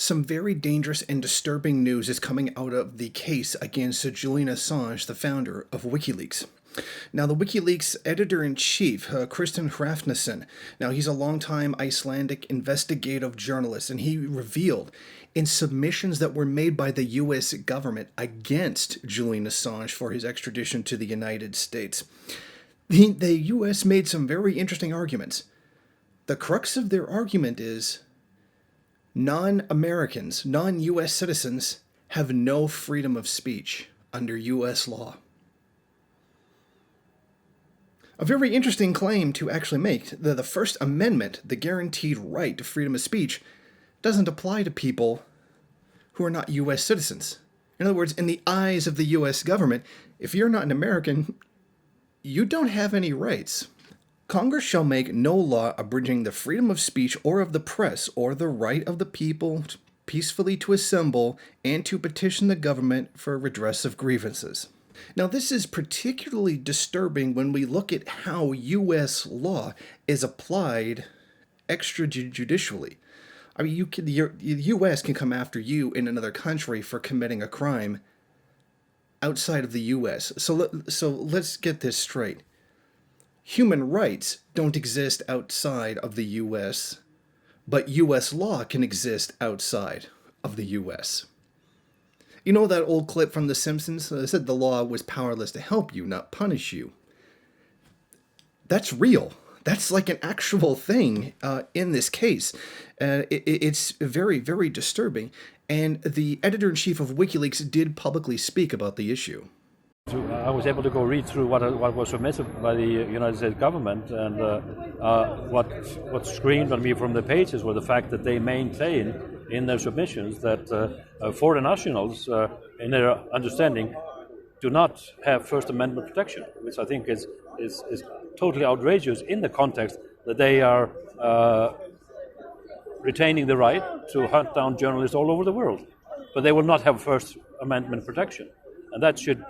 Some very dangerous and disturbing news is coming out of the case against Julian Assange, the founder of WikiLeaks. Now, the WikiLeaks editor-in-chief, Kristen Hrafnsson, now he's a longtime Icelandic investigative journalist, and he revealed in submissions that were made by the U.S. government against Julian Assange for his extradition to the United States. The U.S. made some very interesting arguments. The crux of their argument is non-Americans, non-U.S. citizens have no freedom of speech under U.S. law. A very interesting claim to actually make. The First Amendment, the guaranteed right to freedom of speech, doesn't apply to people who are not U.S. citizens. In other words, in the eyes of the U.S. government, if you're not an American, you don't have any rights. Congress shall make no law abridging the freedom of speech or of the press or the right of the people peacefully to assemble and to petition the government for redress of grievances. Now, this is particularly disturbing when we look at how U.S. law is applied extrajudicially. I mean, the U.S. can come after you in another country for committing a crime outside of the U.S. So let's get this straight. Human rights don't exist outside of the U.S., but U.S. law can exist outside of the U.S. You know that old clip from The Simpsons that said the law was powerless to help you, not punish you? That's real. That's like an actual thing in this case. It's very, very disturbing. And the editor-in-chief of WikiLeaks did publicly speak about the issue. I was able to go read through what was submitted by the United States government, and what screamed on me from the pages were the fact that they maintain in their submissions that foreign nationals, in their understanding, do not have First Amendment protection, which I think is totally outrageous in the context that they are retaining the right to hunt down journalists all over the world, but they will not have First Amendment protection, and that should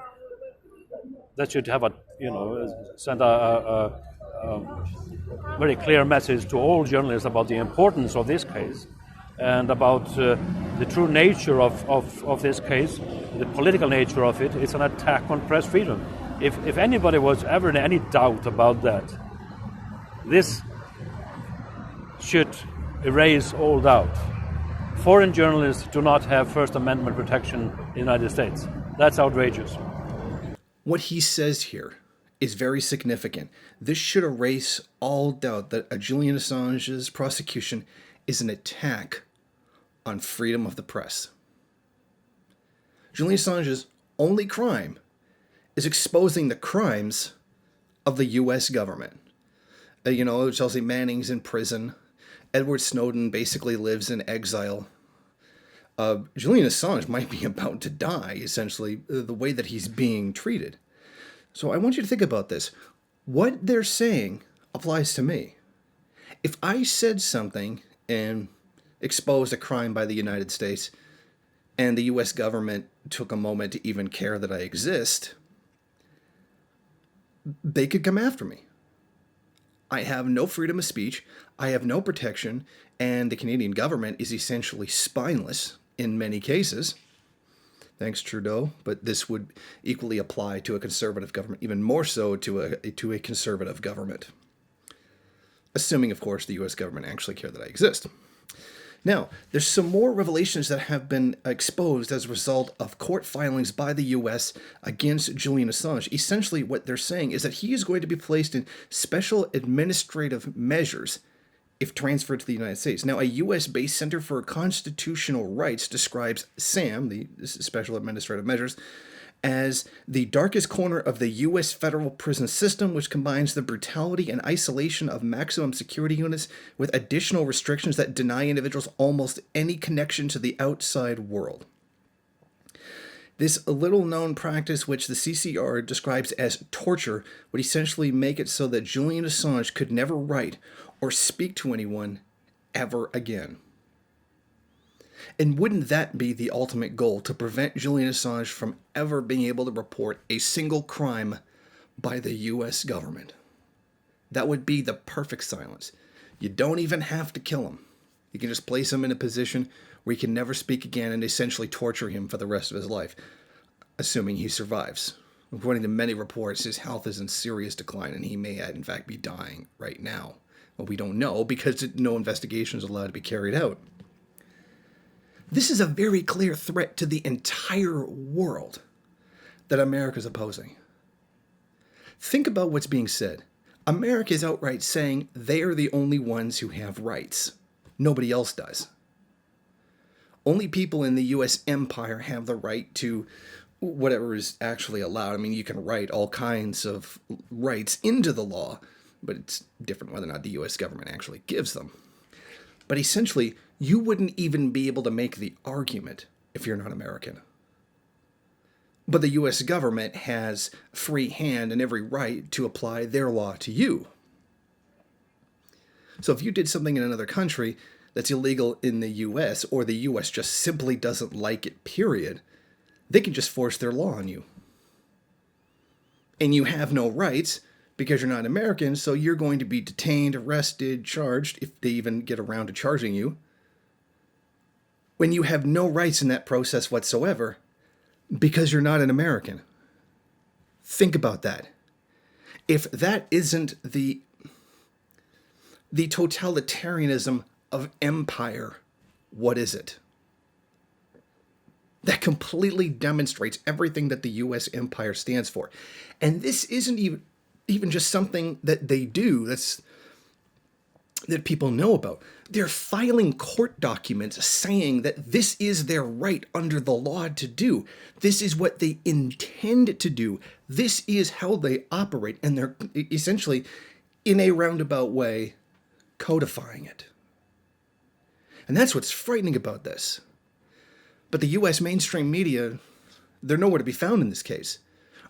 have send a very clear message to all journalists about the importance of this case and about the true nature of this case, the political nature of it. It's an attack on press freedom. If anybody was ever in any doubt about that, this should erase all doubt. Foreign journalists do not have First Amendment protection in the United States. That's outrageous. What he says here is very significant. This should erase all doubt that Julian Assange's prosecution is an attack on freedom of the press. Julian Assange's only crime is exposing the crimes of the U.S. government. Chelsea Manning's in prison. Edward Snowden basically lives in exile. Julian Assange might be about to die, essentially, the way that he's being treated. So I want you to think about this. What they're saying applies to me. If I said something and exposed a crime by the United States, and the U.S. government took a moment to even care that I exist, they could come after me. I have no freedom of speech, I have no protection, and the Canadian government is essentially spineless in many cases. Thanks, Trudeau, but this would equally apply to a conservative government, even more so to a conservative government. Assuming, of course, the U.S. government actually care that I exist. Now, there's some more revelations that have been exposed as a result of court filings by the U.S. against Julian Assange. Essentially, what they're saying is that he is going to be placed in special administrative measures if transferred to the United States. Now, a U.S.-based Center for Constitutional Rights describes SAM, the Special Administrative Measures, as the darkest corner of the U.S. federal prison system, which combines the brutality and isolation of maximum security units with additional restrictions that deny individuals almost any connection to the outside world. This little-known practice, which the CCR describes as torture, would essentially make it so that Julian Assange could never write or speak to anyone ever again. And wouldn't that be the ultimate goal, to prevent Julian Assange from ever being able to report a single crime by the U.S. government? That would be the perfect silence. You don't even have to kill him. You can just place him in a position where he can never speak again and essentially torture him for the rest of his life, assuming he survives. According to many reports, his health is in serious decline and he may, in fact, be dying right now. Well, we don't know because no investigation is allowed to be carried out. This is a very clear threat to the entire world that America is opposing. Think about what's being said. America is outright saying they are the only ones who have rights. Nobody else does. Only people in the U.S. empire have the right to whatever is actually allowed. I mean, you can write all kinds of rights into the law, but it's different whether or not the U.S. government actually gives them. But essentially, you wouldn't even be able to make the argument if you're not American. But the U.S. government has free hand and every right to apply their law to you. So if you did something in another country that's illegal in the U.S., or the U.S. just simply doesn't like it, period, they can just force their law on you. And you have no rights because you're not American, so you're going to be detained, arrested, charged, if they even get around to charging you, when you have no rights in that process whatsoever because you're not an American. Think about that. If that isn't the totalitarianism of empire, what is it? That completely demonstrates everything that the U.S. empire stands for. And this isn't even just something that they do that people know about. They're filing court documents saying that this is their right under the law to do. This is what they intend to do. This is how they operate. And they're essentially, in a roundabout way, codifying it. And that's what's frightening about this. But the U.S. mainstream media, they're nowhere to be found in this case.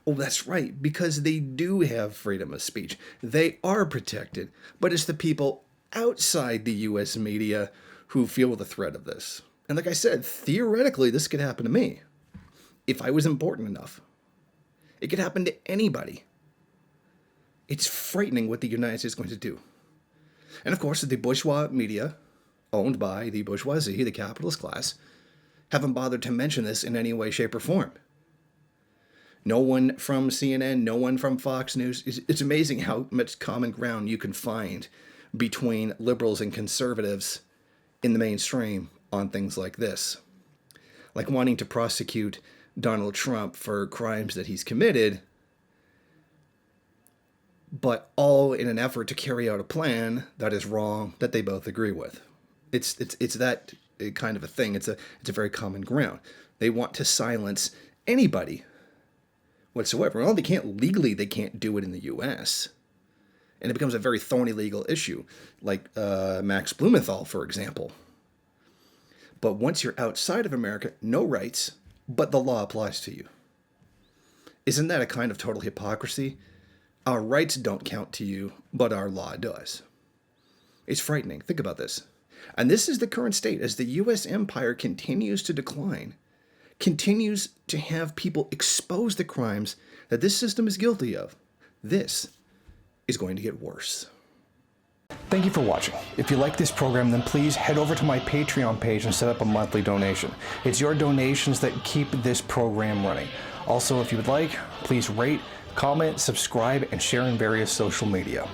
Oh, that's right, because they do have freedom of speech. They are protected, but it's the people outside the U.S. media who feel the threat of this. And like I said, theoretically, this could happen to me if I was important enough. It could happen to anybody. It's frightening what the United States is going to do. And of course, the bourgeois media, owned by the bourgeoisie, the capitalist class, haven't bothered to mention this in any way, shape, or form. No one from CNN, no one from Fox News. It's amazing how much common ground you can find between liberals and conservatives in the mainstream on things like this. Like wanting to prosecute Donald Trump for crimes that he's committed, but all in an effort to carry out a plan that is wrong, that they both agree with. It's that kind of a thing. It's a very common ground. They want to silence anybody whatsoever. Well, they can't do it in the U.S. And it becomes a very thorny legal issue, like Max Blumenthal, for example. But once you're outside of America, no rights, but the law applies to you. Isn't that a kind of total hypocrisy? Our rights don't count to you, but our law does. It's frightening. Think about this. And this is the current state as the U.S. empire continues to decline, continues to have people expose the crimes that this system is guilty of. This is going to get worse. Thank you for watching. If you like this program, then please head over to my Patreon page and set up a monthly donation. It's your donations that keep this program running. Also, if you would like, please rate, comment, subscribe, and share in various social media.